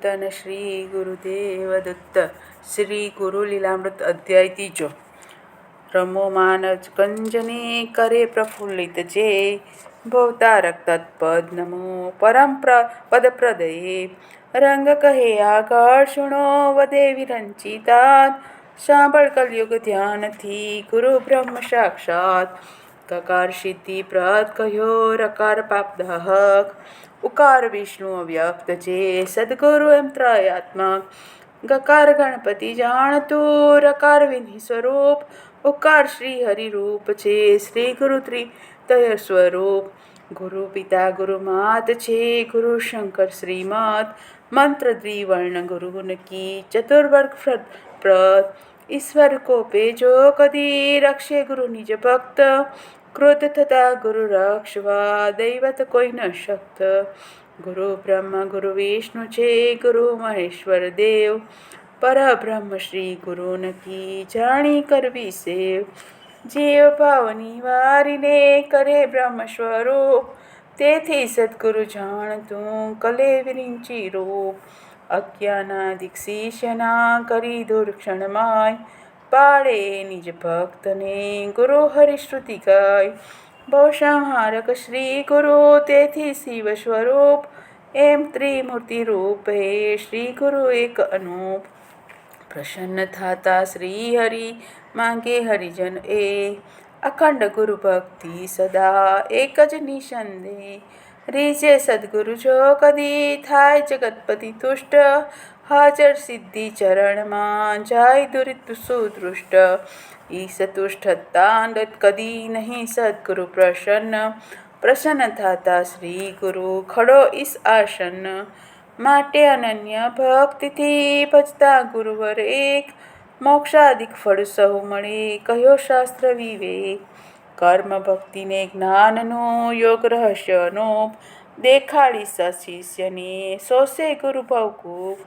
ચિંતન શ્રી ગુરુદેવ દત્ત. શ્રી ગુરુ લીલામૃત અધ્યાય ત્રીજો. રમો માનજ કંજને કરે પ્રફુલ્લિત જે ભવતારક તત્પદ નમો પરમ પદ પ્રદયે. રંગ કહે આગળ શુણો વદે વિરંચિતાત. સાંભળ કલયુગ ધ્યાનથી ગુરુ બ્રહ્મ સાક્ષાત. કકાર સિદ્ધિ પ્રદ કહ્યો રકાર પાપદાહક. ઉકાર વિષ્ણુ અવ્યક્ત જે સદગુરુ એમ ત્રયાત્મક. ગકાર ગણપતિ જાણતું રકાર વિધિ સ્વરૂપ. ઉકાર શ્રી હરિ રૂપ છે શ્રી ગુરુ ત્રિતય સ્વરૂપ. ગુરુ પિતા ગુરુ માત છે ગુરુ શંકર શ્રીમત. મંત્ર દ્વિવર્ણ ગુરુ કી ચતુર્વર્ગ પ્રદ. ઈશ્વર કોપે જો કદી રક્ષે ગુરુ નિજ ભક્ત. ક્રોધ થતા ગુરુ રક્ષવા દૈવત કોઈ ન શક્ત. ગુરુ બ્રહ્મ ગુરુ વિષ્ણુ છે ગુરુ મહેશ્વર દેવ. પરબ્રહ્મ શ્રી ગુરુ કી જાણી કરવી સેવ. જીવ ભાવની વારીને કરે બ્રહ્મ સ્વરૂપ. તેથી સદગુરુ જાણતું કલે વિરિંચી રૂપ. અજ્ઞાનાદિક શિષ્યના કરી દુર્ક્ષણમાય. પાડે નિજ ભક્તને ગુરુ હરિશ્રુતિ ગાય. ભવસંહારક શ્રી ગુરુ તેથી શિવ સ્વરૂપ. એમ ત્રિમૂર્તિ રૂપ હે શ્રી ગુરુ એક અનુપ. પ્રસન્ન થાતા શ્રી હરિ માંગે હરિજન એ. અખંડ ગુરુ ભક્તિ સદા એક જ નિસંદેહ. રીઝે સદગુરુ જો કદી થાય જગતપતિ તુષ્ટ. હાજર સિદ્ધિ ચરણમાં જાય દુરિત સુદૃષ્ટ. ઈશ તુષ્ટ થતા કદી નહીં સદગુરુ પ્રસન્ન. પ્રસન્ન થાતા શ્રી ગુરુ ખડો ઈશ આસન. માટે અનન્ય ભક્તિથી ભજતા ગુરુવર એક. મોક્ષાદિક ફળ સહુ મળે કહ્યો શાસ્ત્ર વિવેક. કર્મ ભક્તિને જ્ઞાનનું યોગ રહસ્ય અનુપ. દેખાડી શિષ્યને સોસે ગુરુ ભવકૂપ.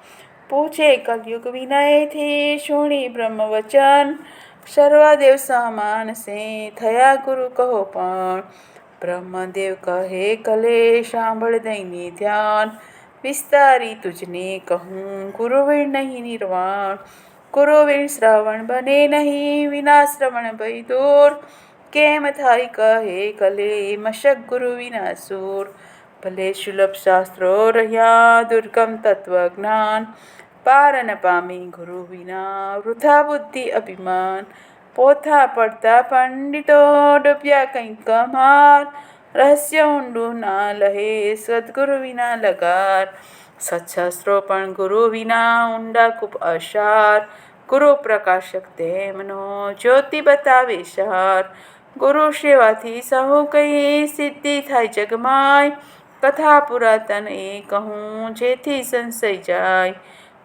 પૂછે કલયુગ વિનયથી શુણી બ્રહ્મ વચન. સર્વદેવ સમાન સે થયા ગુરુ કહો પણ. બ્રહ્મદેવ કહે કલે સાંભળ દઈને ધ્યાન. વિસ્તારી તુજને કહું ગુરુ વીણ નહીં નિર્વાણ. ગુરુ વીણ શ્રવણ બને નહીં વિના શ્રવણ ભય દૂર. કેમ થાય કહે કલે મશક ગુરુ વિના સૂર. ભલે સુલભ શાસ્ત્રો રહ્યા દુર્ગમ તત્વજ્ઞાન. પાર ન પામી ગુરુ વિના વૃથા બુદ્ધિ અભિમાન. પોથા પડતા પંડિતો ડૂબ્યા કંઈક માર. રહસ્ય ઊંડું ના લહે સદગુરુ વિના લગાર. સત્શાસ્ત્રો પણ ગુરુ વિના ઊંડા ખૂબ અસાર. ગુરુ પ્રકાશક તેમનો જ્યોતિ બતાવે સાર. ગુરુ સેવાથી સહુ કઈ સિદ્ધિ થાય જગમાય. કથા પુરાતન એ કહું જેથી સંશય જાય.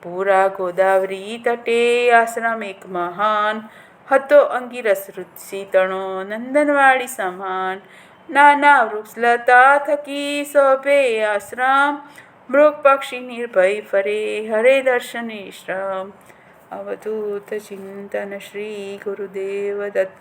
પૂરા ગોદાવરી તટે આશ્રમ એક મહાન. હતો અંગિરસ ઋષિ તણો નંદનવાડી સમાન. નાના વૃક્ષ લતા થકી શોભે આશ્રમ. મૃગ પક્ષી નિર્ભય ફરે હરે દર્શને શ્રમ. અવધૂત ચિંતન શ્રી ગુરુદેવ દત્ત.